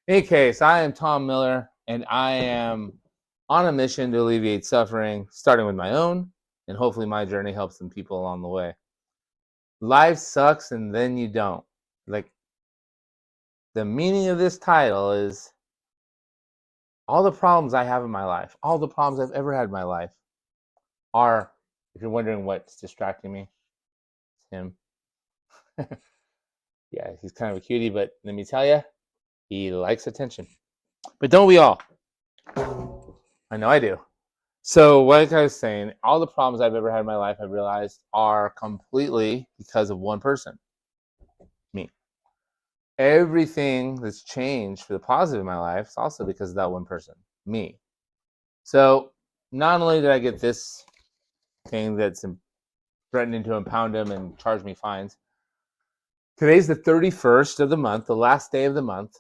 Hey, Case, I am Tom Miller, and I am on a mission to alleviate suffering, starting with my own, and hopefully my journey helps some people along the way. Life sucks, and then you don't. Like, the meaning of this title is all the problems I have in my life, all the problems I've ever had in my life are, if you're wondering what's distracting me, it's him. Yeah, he's kind of a cutie, but let me tell you, he likes attention. But don't we all? I know I do. So, like I was saying, all the problems I've ever had in my life, I've realized, are completely because of one person, me. Everything that's changed for the positive in my life is also because of that one person, me. So, not only did I get this thing that's threatening to impound him and charge me fines, today's the 31st of the month, the last day of the month,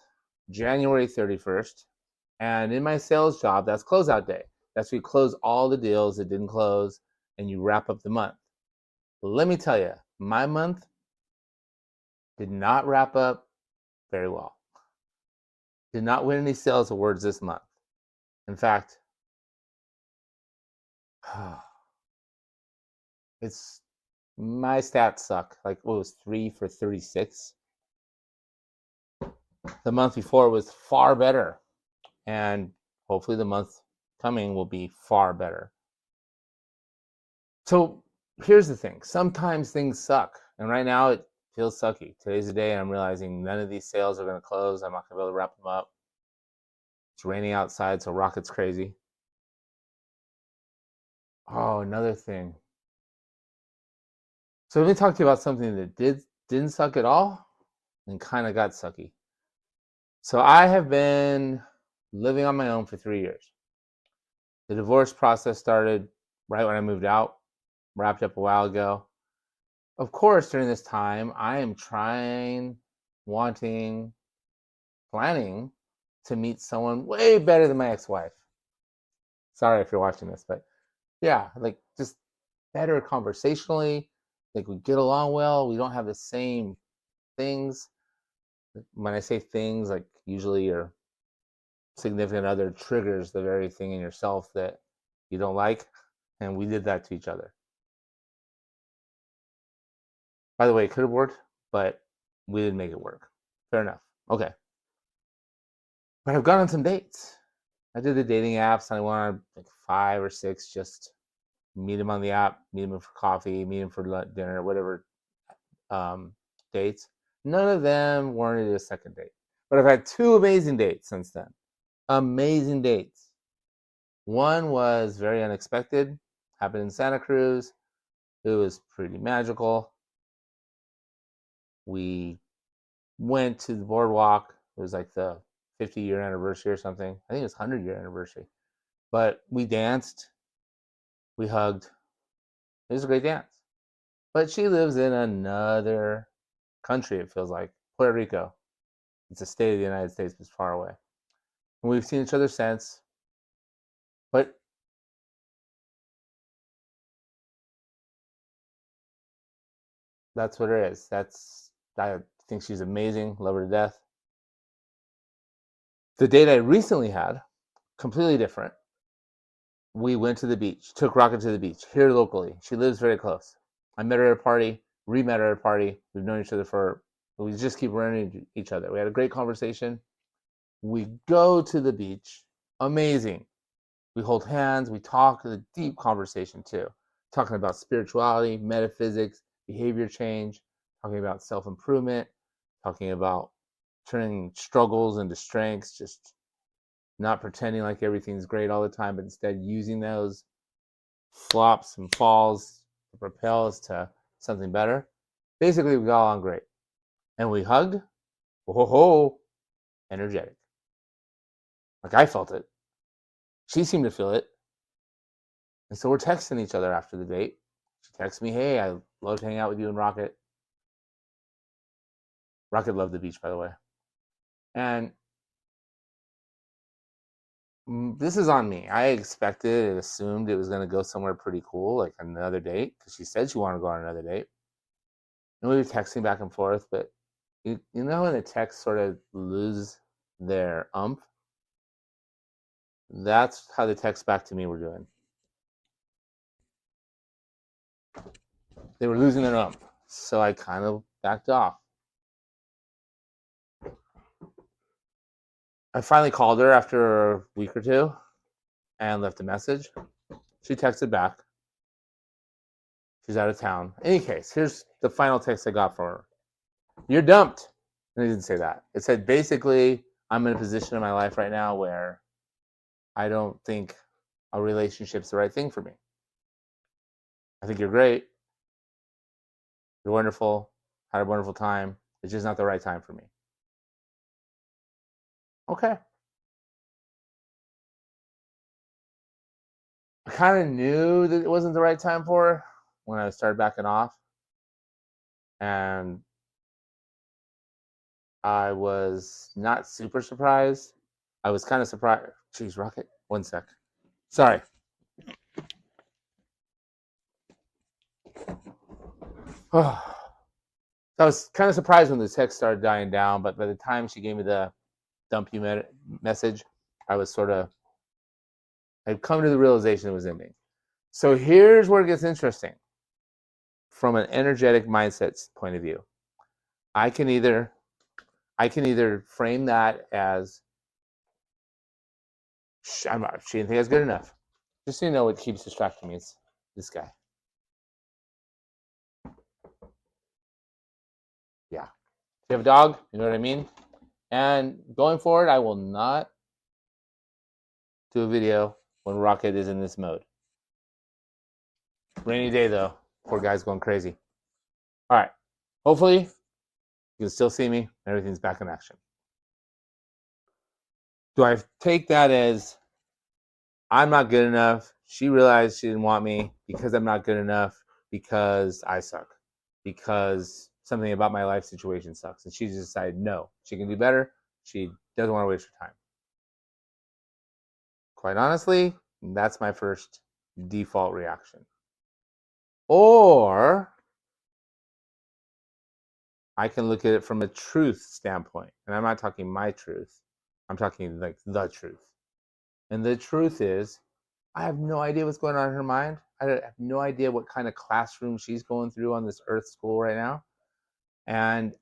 January 31st. And in my sales job, that's closeout day. That's where you close all the deals that didn't close and you wrap up the month. Let me tell you, my month did not wrap up very well. Did not win any sales awards this month. In fact, it's my stats suck. Like, what was 3 for 36? The month before was far better. And hopefully the month coming will be far better. So here's the thing. Sometimes things suck. And right now it feels sucky. Today's the day I'm realizing none of these sales are going to close. I'm not going to be able to wrap them up. It's raining outside, so Rocket's crazy. Oh, another thing. So let me talk to you about something that didn't suck at all and kind of got sucky. So I have been living on my own for 3 years. The divorce process started right when I moved out, wrapped up a while ago. Of course, during this time, I am trying, wanting, planning to meet someone way better than my ex-wife. Sorry if you're watching this, but yeah, like just better conversationally. Like we get along well. We don't have the same things. When I say things, like usually your significant other triggers the very thing in yourself that you don't like, and we did that to each other. By the way, it could have worked, but we didn't make it work. Fair enough. Okay. But I've gone on some dates. I did the dating apps, and I went on like 5 or 6, just meet him on the app, meet him for coffee, meet him for dinner, whatever um, dates. None of them warranted a second date. But I've had 2 amazing dates since then. Amazing dates. One was very unexpected, happened in Santa Cruz. It was pretty magical. We went to the boardwalk. It was like the 50-year anniversary or something. I think it was 100-year anniversary. But we danced, we hugged. It was a great dance. But she lives in another country, it feels like, Puerto Rico. It's a state of the United States, but it's far away. And we've seen each other since. But that's what it is. I think she's amazing, love her to death. The date I recently had, completely different. We went to the beach, took Rocket to the beach here locally. She lives very close. I met her at a party, re-met her at a party. We've known each other we just keep running into each other. We had a great conversation. We go to the beach. Amazing. We hold hands. We talk, a deep conversation too. Talking about spirituality, metaphysics, behavior change, talking about self-improvement, talking about turning struggles into strengths, just not pretending like everything's great all the time, but instead using those flops and falls to propel us to something better. Basically, we got along great. And we hugged. Whoa, energetic. Like I felt it. She seemed to feel it. And so we're texting each other after the date. She texts me, hey, I loved hanging out with you and Rocket. Rocket loved the beach, by the way. And this is on me. I expected and assumed it was going to go somewhere pretty cool, like another date, because she said she wanted to go on another date. And we were texting back and forth, but you know when the text sort of lose their umph. That's how the texts back to me were doing. They were losing their umph. So I kind of backed off. I finally called her after a week or two and left a message. She texted back. She's out of town. In any case, here's the final text I got from her. You're dumped. And it didn't say that. It said, basically, I'm in a position in my life right now where I don't think a relationship's the right thing for me. I think you're great. You're wonderful. Had a wonderful time. It's just not the right time for me. Okay. I kind of knew that it wasn't the right time for her when I started backing off. And I was not super surprised. I was kind of surprised. Jeez, Rocket. One sec. Sorry. I was kind of surprised when the text started dying down, but by the time she gave me the dump you message, I was I'd come to the realization it was ending. So here's where it gets interesting. From an energetic mindset point of view, I can either frame that as she didn't think I was good enough. Just so you know, what keeps distracting me is this guy. Yeah. If you have a dog, you know what I mean? And going forward, I will not do a video when Rocket is in this mode. Rainy day, though. Poor guy's going crazy. All right. Hopefully, you can still see me. Everything's back in action. Do I take that as I'm not good enough? She realized she didn't want me because I'm not good enough, because I suck, because something about my life situation sucks. And she just decided, no, she can do better. She doesn't want to waste her time. Quite honestly, that's my first default reaction. Or I can look at it from a truth standpoint. And I'm not talking my truth. I'm talking like the truth. And the truth is, I have no idea what's going on in her mind. I have no idea what kind of classroom she's going through on this earth school right now. And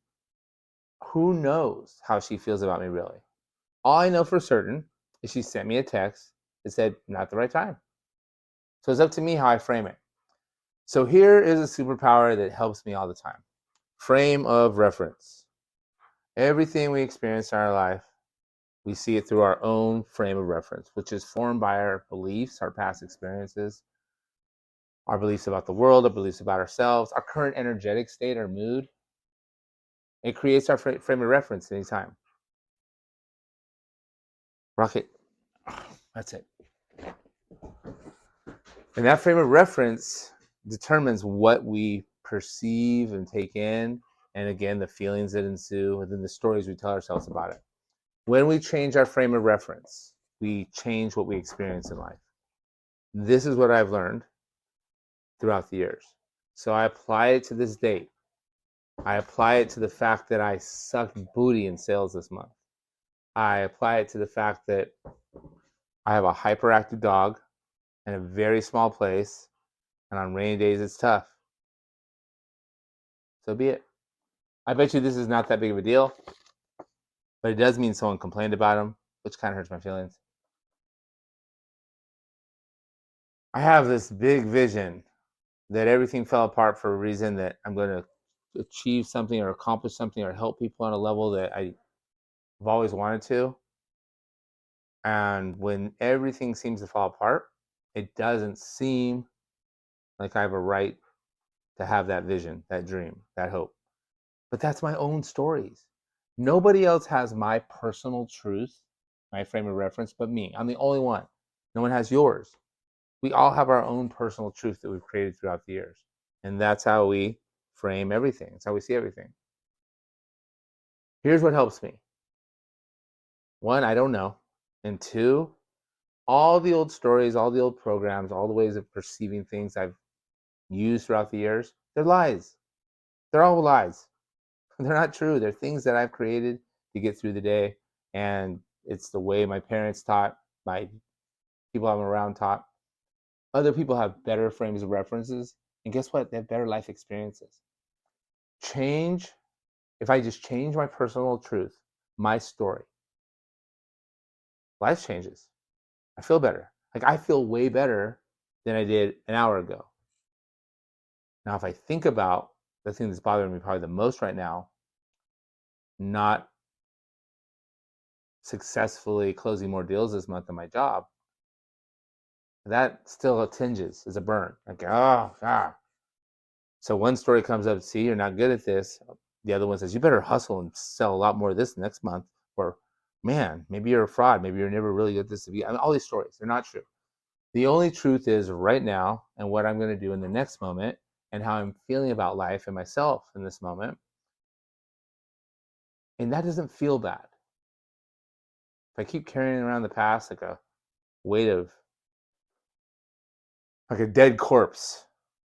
who knows how she feels about me, really. All I know for certain is she sent me a text that said, not the right time. So it's up to me how I frame it. So here is a superpower that helps me all the time. Frame of reference. Everything we experience in our life, we see it through our own frame of reference, which is formed by our beliefs, our past experiences, our beliefs about the world, our beliefs about ourselves, our current energetic state, our mood. It creates our frame of reference anytime. Rocket. That's it. And that frame of reference determines what we perceive and take in, and again, the feelings that ensue, and then the stories we tell ourselves about it. When we change our frame of reference, we change what we experience in life. This is what I've learned throughout the years. So I apply it to this date. I apply it to the fact that I sucked booty in sales this month. I apply it to the fact that I have a hyperactive dog in a very small place, and on rainy days it's tough. So be it. I bet you this is not that big of a deal, but it does mean someone complained about him, which kind of hurts my feelings. I have this big vision that everything fell apart for a reason, that I'm going to achieve something or accomplish something or help people on a level that I've always wanted to. And when everything seems to fall apart, it doesn't seem like I have a right to have that vision, that dream, that hope. But that's my own stories. Nobody else has my personal truth, my frame of reference, but me. I'm the only one. No one has yours. We all have our own personal truth that we've created throughout the years. And that's how we frame everything. That's how we see everything. Here's what helps me. One, I don't know. And two, all the old stories, all the old programs, all the ways of perceiving things I've used throughout the years, they're lies. They're all lies. They're not true. They're things that I've created to get through the day. and it's the way my parents taught, my people I'm around taught. Other people have better frames of references, and guess what? They have better life experiences. Change, if I just change my personal truth, my story, life changes. I feel better. Like I feel way better than I did an hour ago. Now, if I think about the thing that's bothering me probably the most right now, not successfully closing more deals this month in my job, that still tinges as a burn. Like, oh, God. So one story comes up, see, you're not good at this. The other one says, you better hustle and sell a lot more of this next month. Or, man, maybe you're a fraud. Maybe you're never really good at this to be. I mean, all these stories, they're not true. The only truth is right now and what I'm going to do in the next moment and how I'm feeling about life and myself in this moment. And that doesn't feel bad. If I keep carrying around the past like a weight of, like a dead corpse.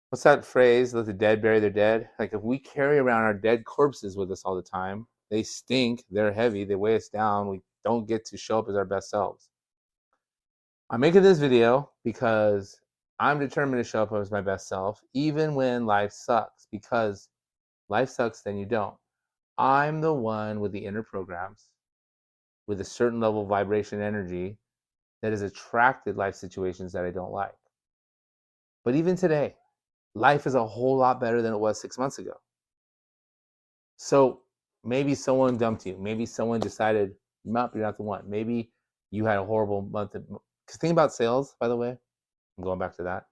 What's that phrase? Let the dead bury their dead. Like if we carry around our dead corpses with us all the time, they stink, they're heavy, they weigh us down. We don't get to show up as our best selves. I'm making this video because I'm determined to show up as my best self, even when life sucks, because life sucks, then you don't. I'm the one with the inner programs, with a certain level of vibration energy that has attracted life situations that I don't like. But even today, life is a whole lot better than it was 6 months ago. So maybe someone dumped you. Maybe someone decided, nope, you're not the one. Maybe you had a horrible month. Because think about sales, by the way. I'm going back to that.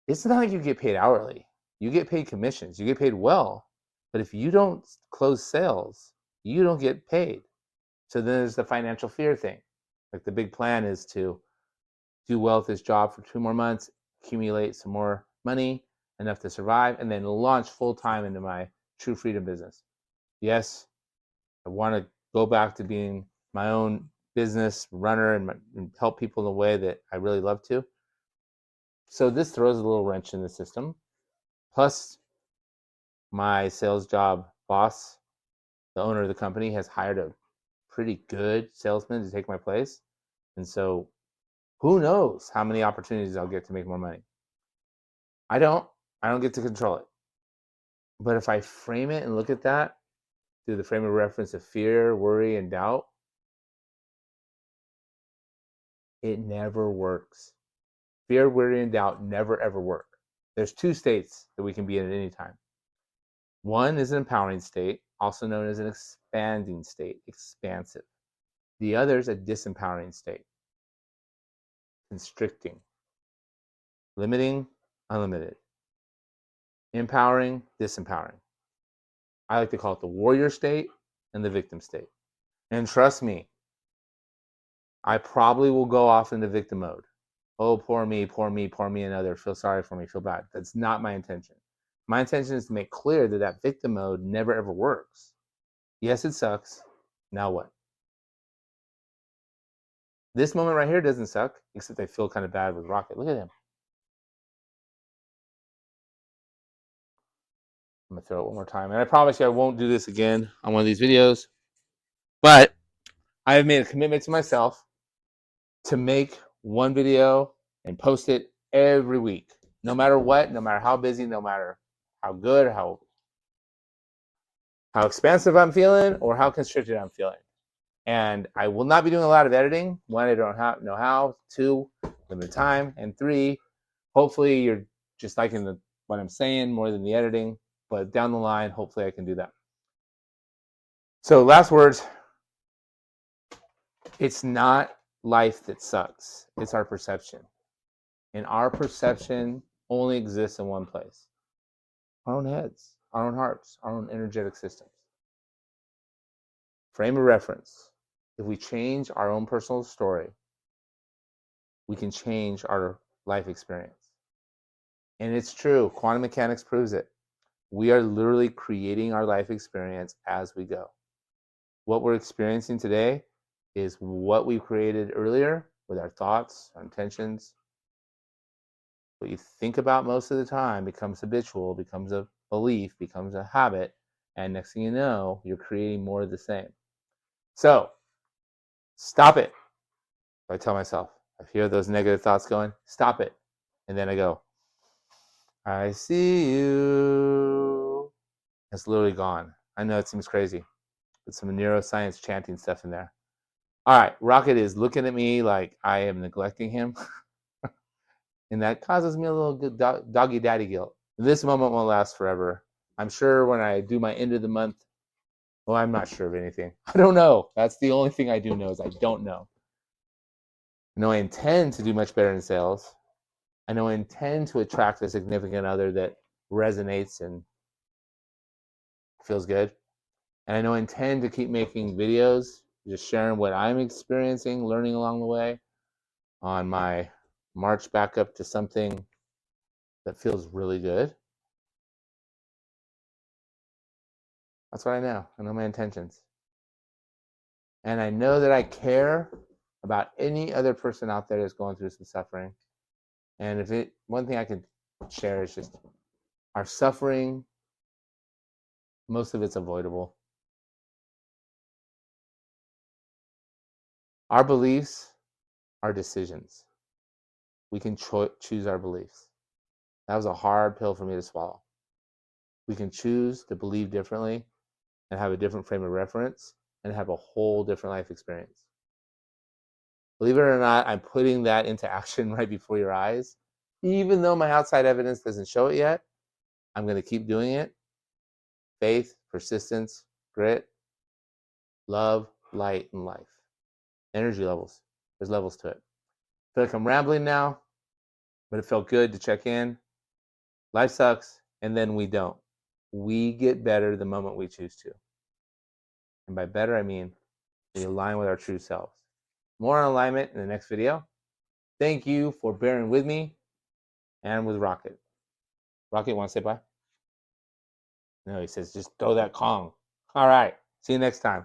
It's not like you get paid hourly. You get paid commissions. You get paid well. But if you don't close sales, you don't get paid. So then there's the financial fear thing. Like the big plan is to do well at this job for 2 more months, accumulate some more money, enough to survive, and then launch full time into my true freedom business. Yes, I want to go back to being my own business runner and help people in the way that I really love to. So this throws a little wrench in the system. Plus, my sales job boss, the owner of the company, has hired a pretty good salesman to take my place. And so who knows how many opportunities I'll get to make more money. I don't get to control it. But if I frame it and look at that through the frame of reference of fear, worry, and doubt, it never works. Fear, worry, and doubt never ever work. There's 2 states that we can be in at any time. One is an empowering state, also known as an expanding state, expansive. The other is a disempowering state, constricting, limiting, unlimited, empowering, disempowering. I like to call it the warrior state and the victim state. And trust me, I probably will go off into victim mode. Oh, poor me, poor me, poor me, another. Feel sorry for me, feel bad. That's not my intention. My intention is to make clear that that victim mode never ever works. Yes, it sucks. Now what? This moment right here doesn't suck, except I feel kind of bad with Rocket. Look at him. I'm gonna throw it one more time. And I promise you I won't do this again on one of these videos. But I have made a commitment to myself to make one video and post it every week. No matter what, no matter how busy, no matter how good, how expansive I'm feeling or how constricted I'm feeling. And I will not be doing a lot of editing. 1, I don't know how. 2, limited time. And 3, hopefully you're just liking what I'm saying more than the editing. But down the line, hopefully I can do that. So last words. It's not life that sucks. It's our perception. And our perception only exists in one place. Our own heads, our own hearts, our own energetic systems. Frame of reference. If we change our own personal story, we can change our life experience. And it's true. Quantum mechanics proves it. We are literally creating our life experience as we go. What we're experiencing today is what we created earlier with our thoughts, our intentions. What you think about most of the time becomes habitual, becomes a belief, becomes a habit. And next thing you know, you're creating more of the same. So stop it. I tell myself, I hear those negative thoughts going, stop it. And then I go, I see you. It's literally gone. I know it seems crazy, but some neuroscience chanting stuff in there. All right, Rocket is looking at me like I am neglecting him. And that causes me a little good doggy daddy guilt. This moment won't last forever. I'm sure when I do my end of the month, well, I'm not sure of anything. I don't know. That's the only thing I do know is I don't know. I know I intend to do much better in sales. I know I intend to attract a significant other that resonates and feels good. And I know I intend to keep making videos, just sharing what I'm experiencing, learning along the way on my march back up to something that feels really good. That's what I know. I know my intentions. And I know that I care about any other person out there that's going through some suffering. And one thing I can share is just our suffering, most of it's avoidable. Our beliefs are decisions. We can choose our beliefs. That was a hard pill for me to swallow. We can choose to believe differently and have a different frame of reference and have a whole different life experience. Believe it or not, I'm putting that into action right before your eyes. Even though my outside evidence doesn't show it yet, I'm going to keep doing it. Faith, persistence, grit, love, light, and life. Energy levels. There's levels to it. I feel like I'm rambling now, but it felt good to check in. Life sucks, and then we don't. We get better the moment we choose to. And by better, I mean we align with our true selves. More on alignment in the next video. Thank you for bearing with me and with Rocket. Rocket, want to say bye? No, he says just throw that Kong. All right. See you next time.